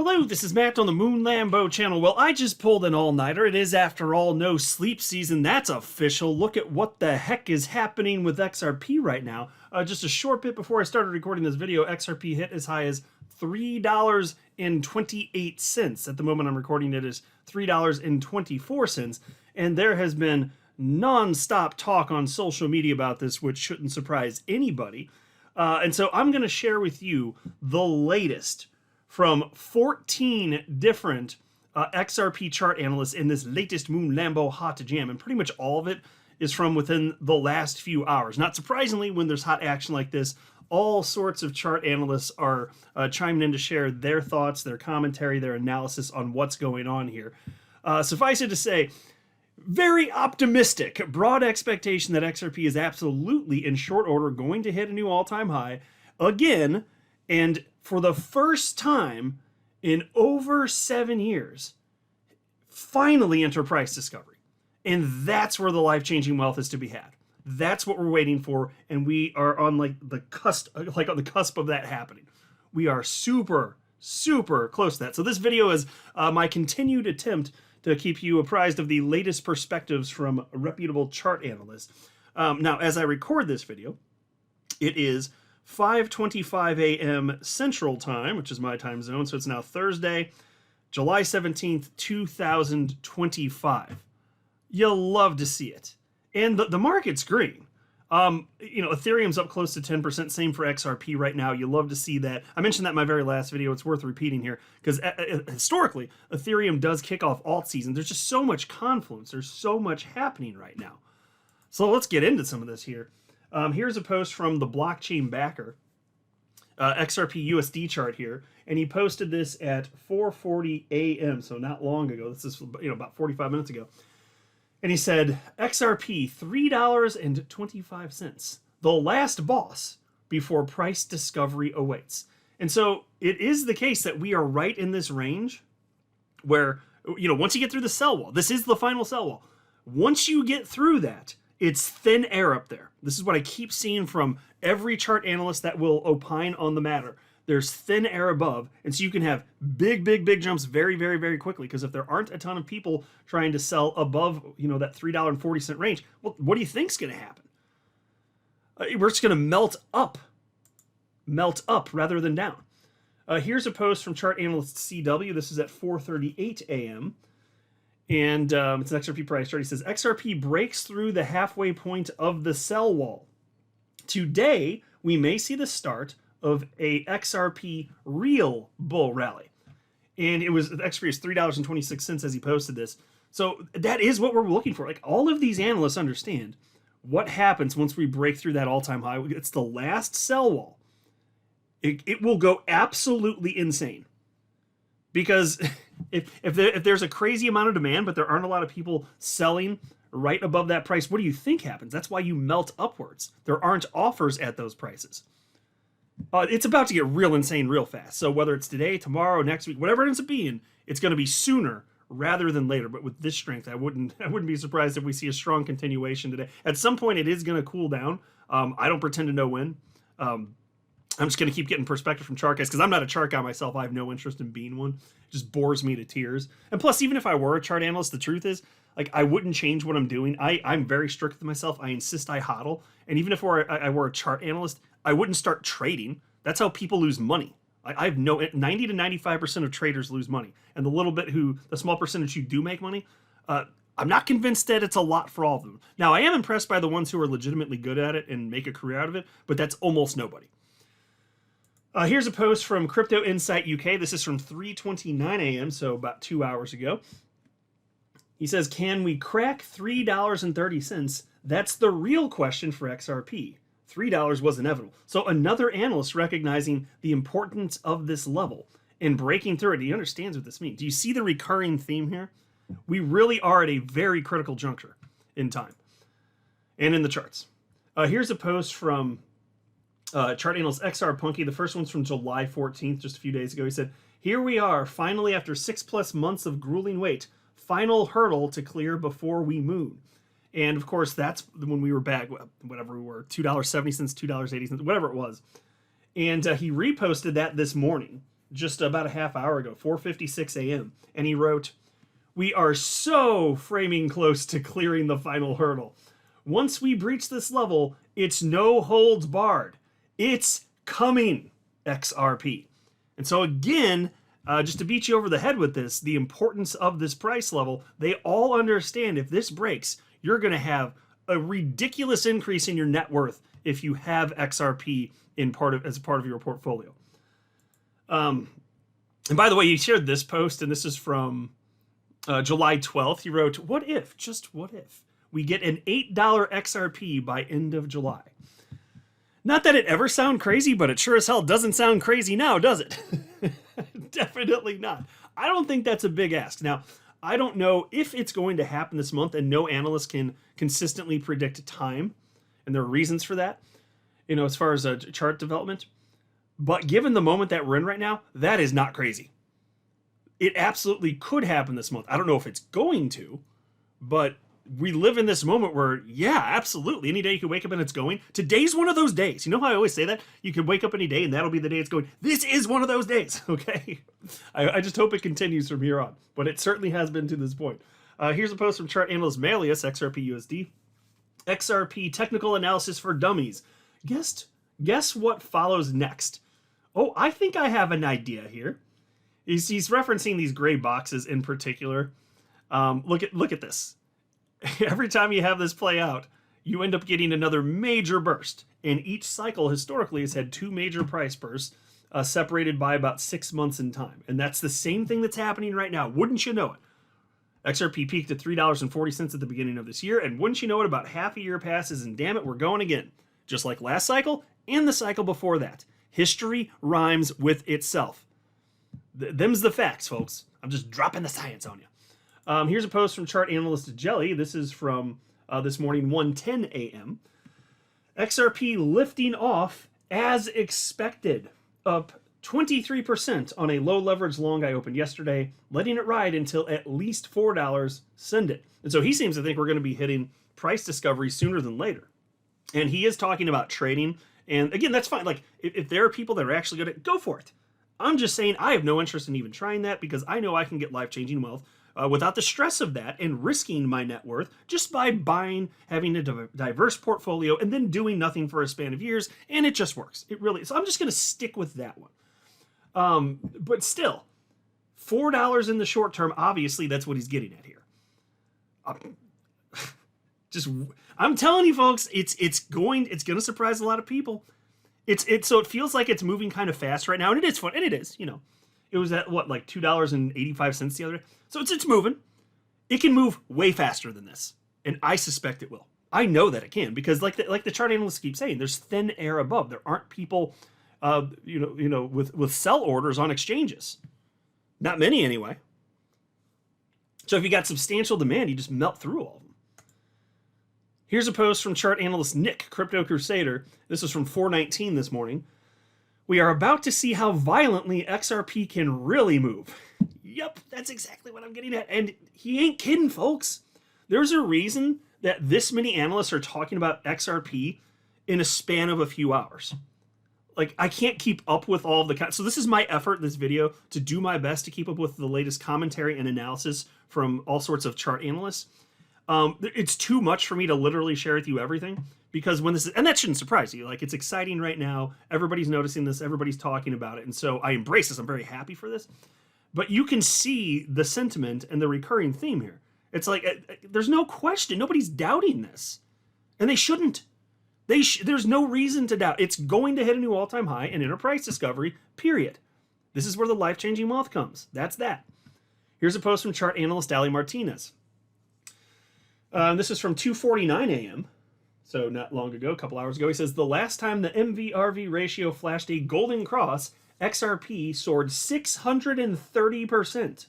Hello, this is Matt on the Moon Lambo channel. Well, I just pulled an all-nighter. It is, after all, no sleep season. That's official. Look at what the heck is happening with XRP right now. Just a short bit before I started recording this video, XRP hit as high as $3.28. At the moment I'm recording it is $3.24. And there has been non-stop talk on social media about this, which shouldn't surprise anybody. And so I'm going to share with you the latest from 14 different XRP chart analysts in this latest Moon Lambo hot jam. And pretty much all of it is from within the last few hours. Not surprisingly, when there's hot action like this, all sorts of chart analysts are chiming in to share their thoughts, their commentary, their analysis on what's going on here. Suffice it to say, very optimistic, broad expectation that XRP is absolutely in short order going to hit a new all-time high again, and for the first time in over 7 years, finally enter price discovery. And that's where the life-changing wealth is to be had. That's what we're waiting for, and we are on on the cusp of that happening. We are super, super close to that. So this video is my continued attempt to keep you apprised of the latest perspectives from reputable chart analysts. Now, as I record this video, it is 5:25 a.m. Central Time, which is my time zone, so it's now Thursday, July 17th, 2025. You'll love to see it. And the market's green. Ethereum's up close to 10%, same for XRP right now. You love to see that. I mentioned that in my very last video. It's worth repeating here because historically, Ethereum does kick off alt season. There's just so much confluence. There's so much happening right now. So let's get into some of this here. Here's a post from the blockchain backer, XRP USD chart here, and he posted this at 4:40 a.m., so not long ago. This is about 45 minutes ago. And he said, XRP, $3.25, the last boss before price discovery awaits. And so it is the case that we are right in this range where, once you get through the sell wall, this is the final sell wall. Once you get through that, it's thin air up there. This is what I keep seeing from every chart analyst that will opine on the matter. There's thin air above, and so you can have big, big, big jumps very, very, very quickly, because if there aren't a ton of people trying to sell above, that $3.40 range, well, what do you think's going to happen? We're just going to melt up rather than down. Here's a post from chart analyst CW. This is at 4:38 a.m. And it's an XRP price chart. He says, XRP breaks through the halfway point of the sell wall. Today, we may see the start of a XRP real bull rally. And the XRP is $3.26 as he posted this. So that is what we're looking for. Like, all of these analysts understand what happens once we break through that all-time high. It's the last sell wall. It will go absolutely insane. Because if there's a crazy amount of demand, but there aren't a lot of people selling right above that price, what do you think happens? That's why you melt upwards. There aren't offers at those prices. It's about to get real insane real fast. So whether it's today, tomorrow, next week, whatever it ends up being, it's going to be sooner rather than later. But with this strength, I wouldn't be surprised if we see a strong continuation today. At some point, it is going to cool down. I don't pretend to know when. I'm just going to keep getting perspective from chart guys, because I'm not a chart guy myself. I have no interest in being one. It just bores me to tears. And plus, even if I were a chart analyst, the truth is, I wouldn't change what I'm doing. I'm very strict with myself. I insist I hodl. And even if I were a chart analyst, I wouldn't start trading. That's how people lose money. I have 90 to 95% of traders lose money. And the small percentage who do make money, I'm not convinced that it's a lot for all of them. Now, I am impressed by the ones who are legitimately good at it and make a career out of it, but that's almost nobody. Here's a post from Crypto Insight UK. This is from 3:29 a.m., so about 2 hours ago. He says, can we crack $3.30? That's the real question for XRP. $3 was inevitable. So another analyst recognizing the importance of this level and breaking through it. He understands what this means. Do you see the recurring theme here? We really are at a very critical juncture in time and in the charts. Here's a post from chart analyst XR Punky. The first one's from July 14th, just a few days ago. He said, here we are, finally after 6+ months of grueling wait, final hurdle to clear before we moon. And of course, that's when we were back, whatever we were, $2.70, $2.80, whatever it was. And he reposted that this morning, just about a half hour ago, 4:56 a.m., and he wrote, "We are so framing close to clearing the final hurdle. Once we breach this level, it's no holds barred. It's coming, XRP." And so again, just to beat you over the head with this, the importance of this price level, they all understand if this breaks, you're going to have a ridiculous increase in your net worth if you have XRP as a part of your portfolio. And by the way, he shared this post, and this is from July 12th. He wrote, "What if, just what if, we get an $8 XRP by end of July?" Not that it ever sound crazy, but it sure as hell doesn't sound crazy now, does it? Definitely not. I don't think that's a big ask. Now, I don't know if it's going to happen this month, and no analyst can consistently predict time, and there are reasons for that, as far as chart development. But given the moment that we're in right now, that is not crazy. It absolutely could happen this month. I don't know if it's going to, but we live in this moment where, yeah, absolutely. Any day you can wake up and it's going. Today's one of those days. You know how I always say that? You can wake up any day and that'll be the day it's going. This is one of those days, okay? I just hope it continues from here on. But it certainly has been to this point. Here's a post from chart analyst Malleus, XRP USD. XRP technical analysis for dummies. Guess what follows next? Oh, I think I have an idea here. He's referencing these gray boxes in particular. Look at this. Every time you have this play out, you end up getting another major burst. And each cycle historically has had two major price bursts separated by about 6 months in time. And that's the same thing that's happening right now. Wouldn't you know it? XRP peaked at $3.40 at the beginning of this year. And wouldn't you know it, about half a year passes and damn it, we're going again. Just like last cycle and the cycle before that. History rhymes with itself. Them's the facts, folks. I'm just dropping the science on you. Here's a post from chart analyst Jelly. This is from this morning, 1:10 a.m. XRP lifting off as expected, up 23% on a low leverage long I opened yesterday, letting it ride until at least $4. Send it. And so he seems to think we're going to be hitting price discovery sooner than later. And he is talking about trading. And again, that's fine. Like, if there are people that are actually going to go for it. I'm just saying I have no interest in even trying that because I know I can get life-changing wealth without the stress of that and risking my net worth just by buying, having a diverse portfolio, and then doing nothing for a span of years, and it just works. It really. So I'm just going to stick with that one. But still, $4 in the short term. Obviously, that's what he's getting at here. I'm telling you, folks, it's going to surprise a lot of people. So it feels like it's moving kind of fast right now, and it is fun, and it is. It was at what, like $2.85 the other day. So it's moving. It can move way faster than this, and I suspect it will. I know that it can because, like the chart analysts keep saying, there's thin air above. There aren't people, with sell orders on exchanges. Not many anyway. So if you got substantial demand, you just melt through all of them. Here's a post from chart analyst Nick, Crypto Crusader. This is from 4:19 this morning. We are about to see how violently XRP can really move. Yep, that's exactly what I'm getting at. And he ain't kidding, folks. There's a reason that this many analysts are talking about XRP in a span of a few hours. Like, I can't keep up with all of the... So this is my effort, this video, to do my best to keep up with the latest commentary and analysis from all sorts of chart analysts. It's too much for me to literally share with you everything because when this is, and that shouldn't surprise you. Like, it's exciting right now. Everybody's noticing this. Everybody's talking about it. And so I embrace this. I'm very happy for this. But you can see the sentiment and the recurring theme here. It's like, there's no question. Nobody's doubting this. And they shouldn't. There's no reason to doubt. It's going to hit a new all-time high and enter price discovery, period. This is where the life-changing wealth comes. That's that. Here's a post from chart analyst Ali Martinez. This is from 2:49 a.m., so not long ago, a couple hours ago. He says, the last time the MVRV ratio flashed a golden cross, XRP soared 630%.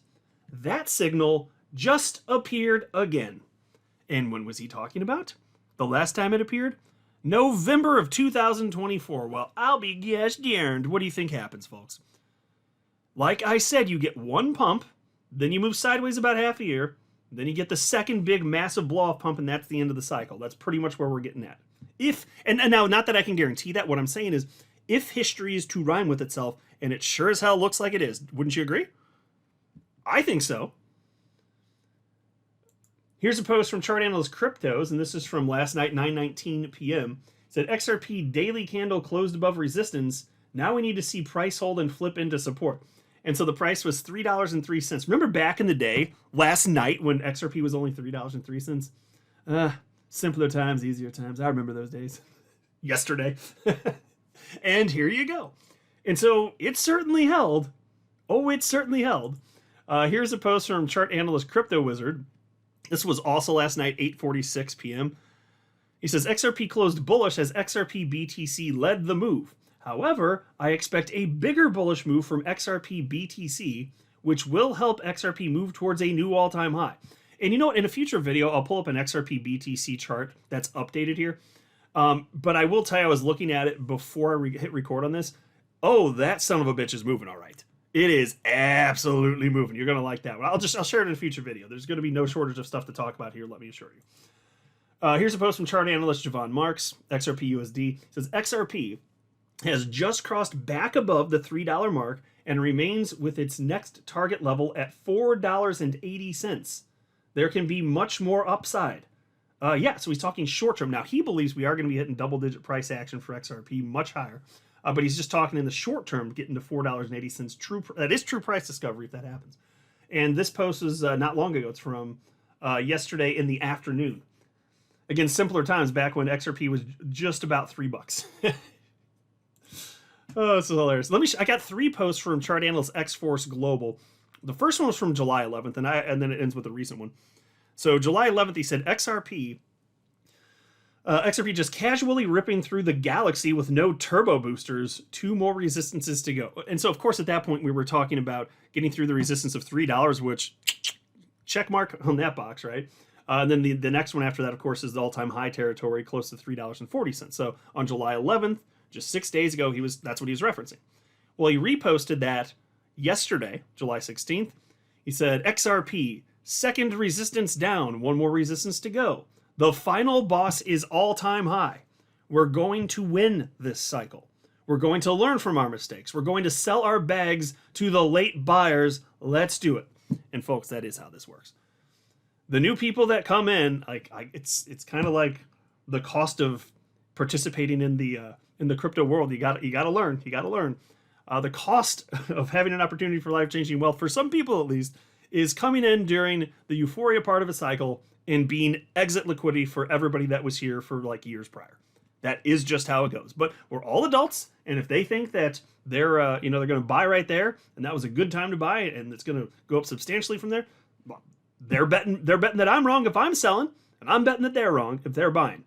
That signal just appeared again. And when was he talking about? The last time it appeared? November of 2024. Well, I'll be gosh darned. What do you think happens, folks? Like I said, you get one pump, then you move sideways about half a year, then you get the second big massive blow-off pump, and that's the end of the cycle. That's pretty much where we're getting at. And now, not that I can guarantee that. What I'm saying is, if history is to rhyme with itself, and it sure as hell looks like it is. Wouldn't you agree? I think so. Here's a post from chart analyst Cryptos, and this is from last night, 9:19 p.m. It said XRP daily candle closed above resistance. Now we need to see price hold and flip into support. And so the price was $3.03. Remember back in the day, last night, when XRP was only $3.03? Simpler times, easier times. I remember those days. Yesterday. And here you go. And so it certainly held. Oh, it certainly held. Here's a post from chart analyst Crypto Wizard. This was also last night, 8:46 p.m. He says, XRP closed bullish as XRP BTC led the move. However, I expect a bigger bullish move from XRP BTC, which will help XRP move towards a new all-time high. And you know what? In a future video, I'll pull up an XRP BTC chart that's updated here. But I will tell you, I was looking at it before I hit record on this. Oh, that son of a bitch is moving all right. It is absolutely moving. You're going to like that one. I'll share it in a future video. There's going to be no shortage of stuff to talk about here, let me assure you. Here's a post from chart analyst Javon Marks, XRP USD. It says, XRP has just crossed back above the $3 mark and remains with its next target level at $4.80. There can be much more upside. Yeah, so he's talking short term. Now, he believes we are going to be hitting double-digit price action for XRP, much higher. But he's just talking in the short term, getting to $4.80. That is true price discovery if that happens. And this post is not long ago. It's from yesterday in the afternoon. Again, simpler times, back when XRP was just about $3. Oh, this is hilarious. I got 3 posts from chart analyst X-Force Global. The first one was from July 11th, and then it ends with a recent one. So July 11th, he said, XRP just casually ripping through the galaxy with no turbo boosters, 2 more resistances to go. And so, of course, at that point, we were talking about getting through the resistance of $3, which, check mark on that box, right? And then the next one after that, of course, is the all-time high territory, close to $3.40. So on July 11th, just 6 days ago, that's what he was referencing. Well, he reposted that yesterday, July 16th. He said, XRP, second resistance down, 1 more resistance to go. The final boss is all-time high. We're going to win this cycle. We're going to learn from our mistakes. We're going to sell our bags to the late buyers. Let's do it. And folks, that is how this works. The new people that come in, it's kind of like the cost of participating in the crypto world. You got to learn. You got to learn. The cost of having an opportunity for life-changing wealth, for some people at least, is coming in during the euphoria part of a cycle and being exit liquidity for everybody that was here for like years prior. That is just how it goes. But we're all adults, and if they think that they're going to buy right there, and that was a good time to buy, and it's going to go up substantially from there, well, they're betting that I'm wrong if I'm selling, and I'm betting that they're wrong if they're buying.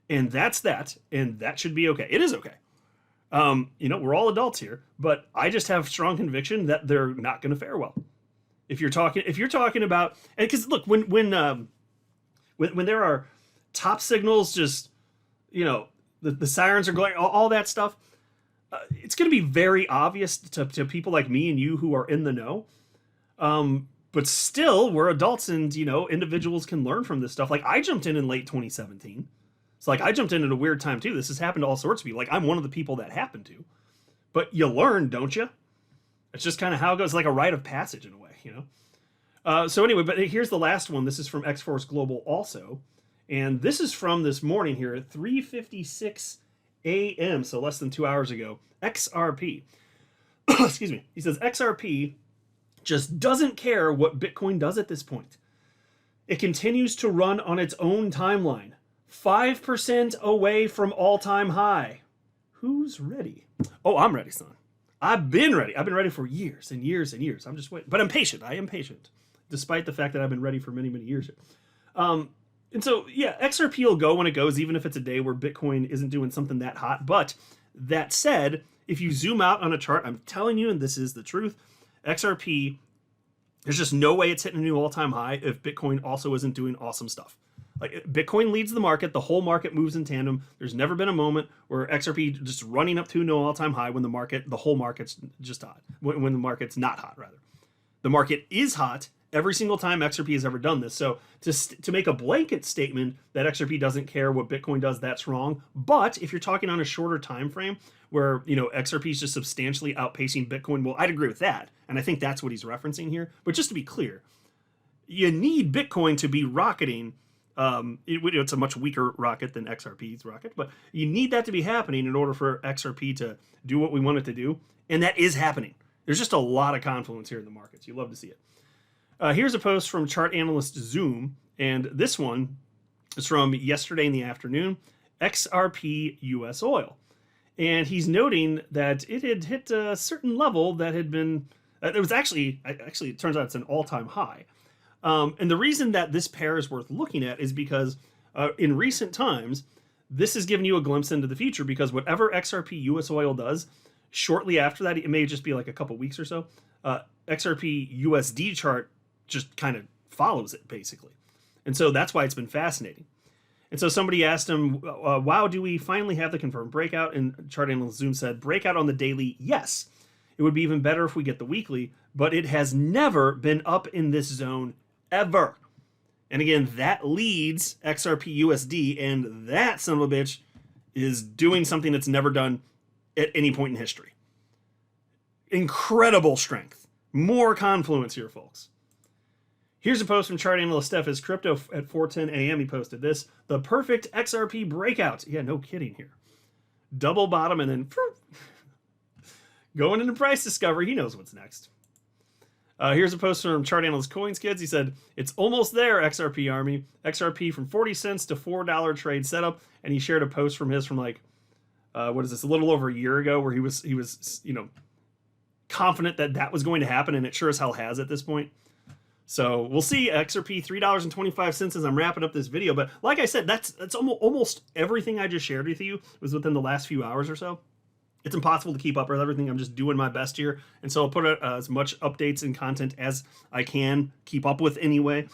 And that's that, and that should be okay. It is okay. We're all adults here, but I just have strong conviction that they're not going to fare well. If you're talking about, and because look, when there are top signals, just the sirens are going, all that stuff, it's going to be very obvious to people like me and you who are in the know. But still, we're adults, and individuals can learn from this stuff. Like, I jumped in late 2017. So I jumped in at a weird time too. This has happened to all sorts of people. Like, I'm one of the people that happened to. But you learn, don't you? It's just kind of how it goes, like a rite of passage in a way, So anyway, but here's the last one. This is from X-Force Global also. And this is from this morning here at 3:56 a.m., so less than 2 hours ago. XRP. Excuse me. He says, XRP just doesn't care what Bitcoin does at this point. It continues to run on its own timeline. 5% away from all-time high. Who's ready? Oh, I'm ready, son. I've been ready. I've been ready for years and years and years. I'm just waiting. But I'm patient. I am patient, despite the fact that I've been ready for many, many years. And so, yeah, XRP will go when it goes, even if it's a day where Bitcoin isn't doing something that hot. But that said, if you zoom out on a chart, I'm telling you, and this is the truth, XRP, there's just no way it's hitting a new all-time high if Bitcoin also isn't doing awesome stuff. Like, Bitcoin leads the market. The whole market moves in tandem. There's never been a moment where XRP just running up to a new all-time high when the whole market's just hot. When the market's not hot, rather. The market is hot, every single time XRP has ever done this. So to make a blanket statement that XRP doesn't care what Bitcoin does, that's wrong. But if you're talking on a shorter time frame where, you know, XRP is just substantially outpacing Bitcoin, well, I'd agree with that. And I think that's what he's referencing here. But just to be clear, you need Bitcoin to be rocketing. It's a much weaker rocket than XRP's rocket, but you need that to be happening in order for XRP to do what we want it to do. And that is happening. There's just a lot of confluence here in the markets. You love to see it. Here's a post from chart analyst Zoom, and this one is from yesterday in the afternoon, XRP USOIL. And he's noting that it had hit a certain level that had been, it was actually, it turns out it's an all-time high. And the reason that this pair is worth looking at is because in recent times, this has given you a glimpse into the future, because whatever XRP USOIL does, shortly after that, it may just be like a couple weeks or so, XRP USD chart just kind of follows it, basically. And so that's why it's been fascinating. And so somebody asked him, wow, do we finally have the confirmed breakout? And chart analyst Zoom said, breakout on the daily, yes. It would be even better if we get the weekly, but it has never been up in this zone ever. And again, that leads XRP USD, and that son of a bitch is doing something that's never done at any point in history. Incredible strength. More confluence here, folks. Here's a post from chart analyst Steph is crypto at 4:10 a.m. He posted this. The perfect XRP breakout. Yeah, no kidding here. Double bottom and then going into price discovery. He knows what's next. Here's a post from chart analyst Coins Kids. He said, it's almost there, XRP Army. XRP from 40 cents to $4 trade setup. And he shared a post from like, what is this, a little over a year ago, where he was, you know, confident that that was going to happen, and it sure as hell has at this point. So we'll see. XRP $3.25 as I'm wrapping up this video. But like I said, that's almost everything I just shared with you was within the last few hours or so. It's impossible to keep up with everything. I'm just doing my best here. And so I'll put as much updates and content as I can keep up with anyway,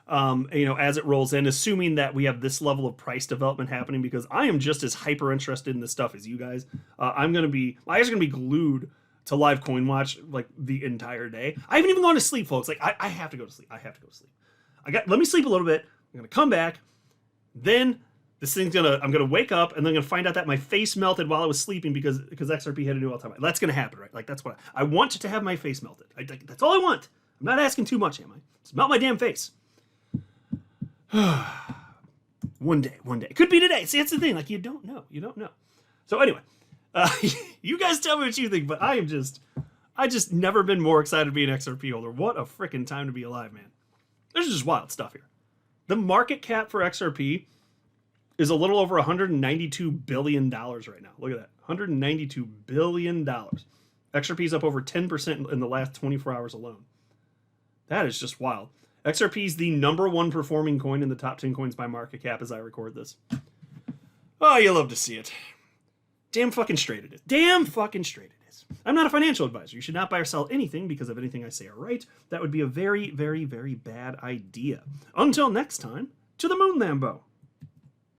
you know, as it rolls in, assuming that we have this level of price development happening, because I am just as hyper interested in this stuff as you guys. My eyes are going to be glued to live coin watch like the entire day. I haven't even gone to sleep, folks. Like I have to go to sleep. I have to go to sleep. Let me sleep a little bit. I'm going to come back. Then this thing's I'm gonna wake up, and then I'm gonna find out that my face melted while I was sleeping because XRP hit a new all-time high. That's gonna happen, right? Like that's what I want to have my face melted. That's all I want. I'm not asking too much, am I? Just melt my damn face. One day. It could be today. See, that's the thing. Like you don't know. So anyway, you guys tell me what you think. But I just never been more excited to be an XRP holder. What a freaking time to be alive, man. There's just wild stuff here. The market cap for XRP is a little over $192 billion right now. Look at that. $192 billion. XRP is up over 10% in the last 24 hours alone. That is just wild. XRP is the #1 performing coin in the top 10 coins by market cap as I record this. Oh, you love to see it. Damn fucking straight it is. Damn fucking straight it is. I'm not a financial advisor. You should not buy or sell anything because of anything I say or write. That would be a very, very, very bad idea. Until next time, to the moon, Lambo.